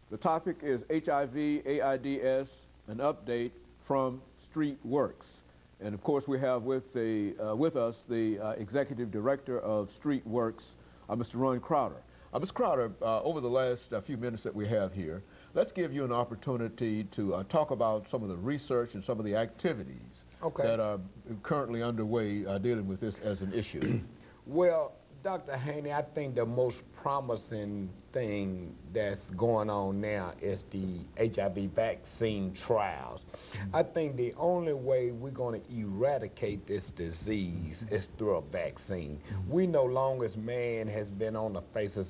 The topic is HIV, AIDS, an update from Streetworks. And of course, we have with us the Executive Director of Streetworks, Mr. RCrowder. Mr. Crowder, over the last few minutes that we have here, let's give you an opportunity to talk about some of the research and some of the activities that are currently underway dealing with this as an issue. Well, Dr. Haney, I think the most promising thing that's going on now is the HIV vaccine trials. I think the only way we're going to eradicate this disease is through a vaccine. We know long as man has been on the face of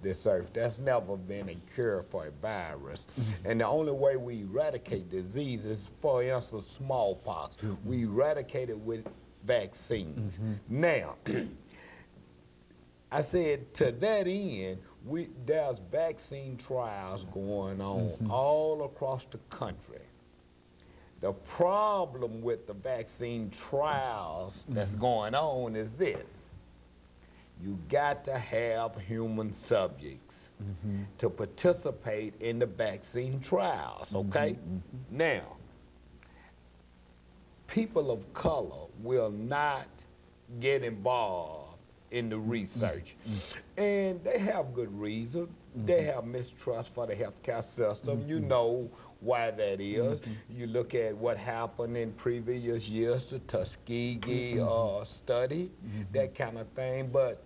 this earth, there's never been a cure for a virus. And the only way we eradicate disease is, for instance, smallpox. We eradicate it with vaccines. Now, I said to that end, there's vaccine trials going on all across the country. The problem with the vaccine trials that's going on is this. You got to have human subjects to participate in the vaccine trials, okay? Now, people of color will not get involved in the research. And they have good reason. They have mistrust for the healthcare system. You know why that is. You look at what happened in previous years, the Tuskegee study, that kind of thing, but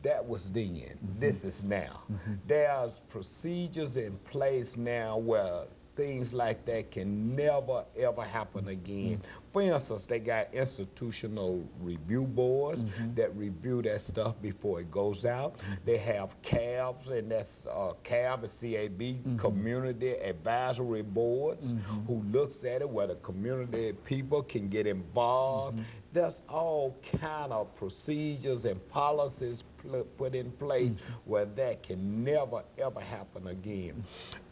that was then. This is now. There's procedures in place now where things like that can never, ever happen again. For instance, they got institutional review boards that review that stuff before it goes out. They have CABs, and that's CAB, C-A-B, Community Advisory Boards, who looks at it where the community people can get involved. There's all kind of procedures and policies put in place where that can never, ever happen again.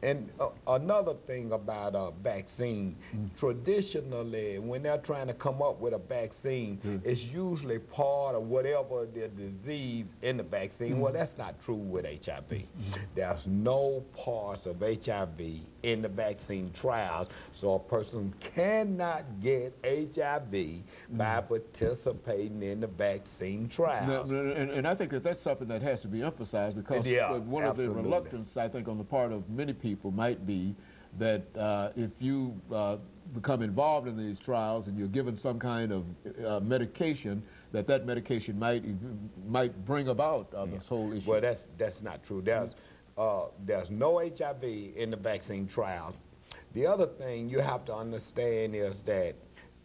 And another thing about a vaccine, traditionally, when they're trying to come up with a vaccine, it's usually part of whatever the disease in the vaccine. Well, that's not true with HIV. There's no parts of HIV in the vaccine trials, so a person cannot get HIV by participating in the vaccine trials. And I think that that's something that has to be emphasized, because one of the reluctance, I think, on the part of many people might be that if you become involved in these trials and you're given some kind of medication, that medication might bring about this whole issue. Well, that's not true. There's no HIV in the vaccine trials. The other thing you have to understand is that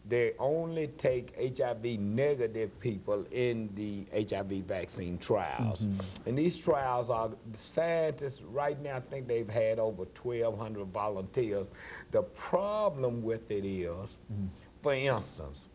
they only take HIV negative people in the HIV vaccine trials. And these trials are, scientists right now think they've had over 1,200 volunteers. The problem with it is, for instance,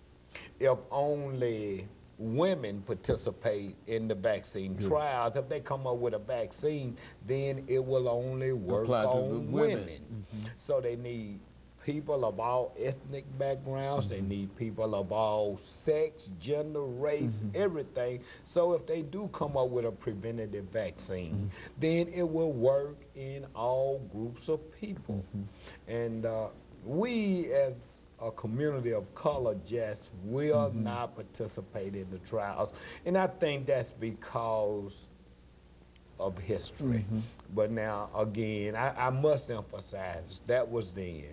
if only women participate in the vaccine trials, if they come up with a vaccine, then it will only work on women. So they need people of all ethnic backgrounds, they need people of all sex, gender, race, everything. So if they do come up with a preventative vaccine, then it will work in all groups of people. And we as a community of color just will not participate in the trials. And I think that's because of history. But now, again, I must emphasize, that was then.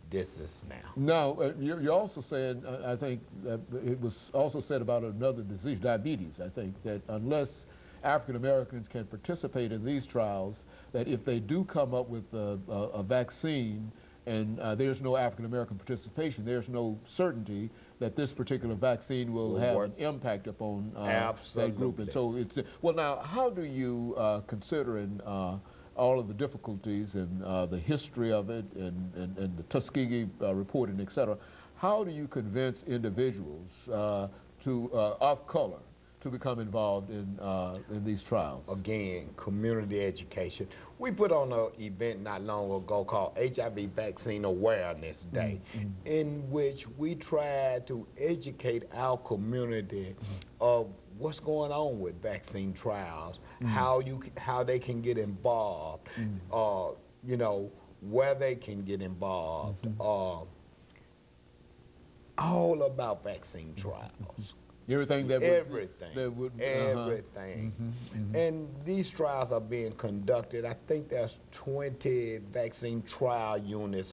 This is now. Now, you're also saying, I think, that it was also said about another disease, diabetes, I think, that unless African Americans can participate in these trials, that if they do come up with a vaccine and there's no African American participation, there's no certainty that this particular vaccine will have an impact upon that group. And so it's, well, now, how do you, considering all of the difficulties and the history of it and the Tuskegee report and et cetera, how do you convince individuals of color to become involved in these trials? Again, community education. We put on an event not long ago called HIV Vaccine Awareness Day, in which we tried to educate our community of what's going on with vaccine trials, how they can get involved. you know, where they can get involved, all about vaccine trials. Everything that Everything. that would, Everything. And these trials are being conducted. I think there's 20 vaccine trial units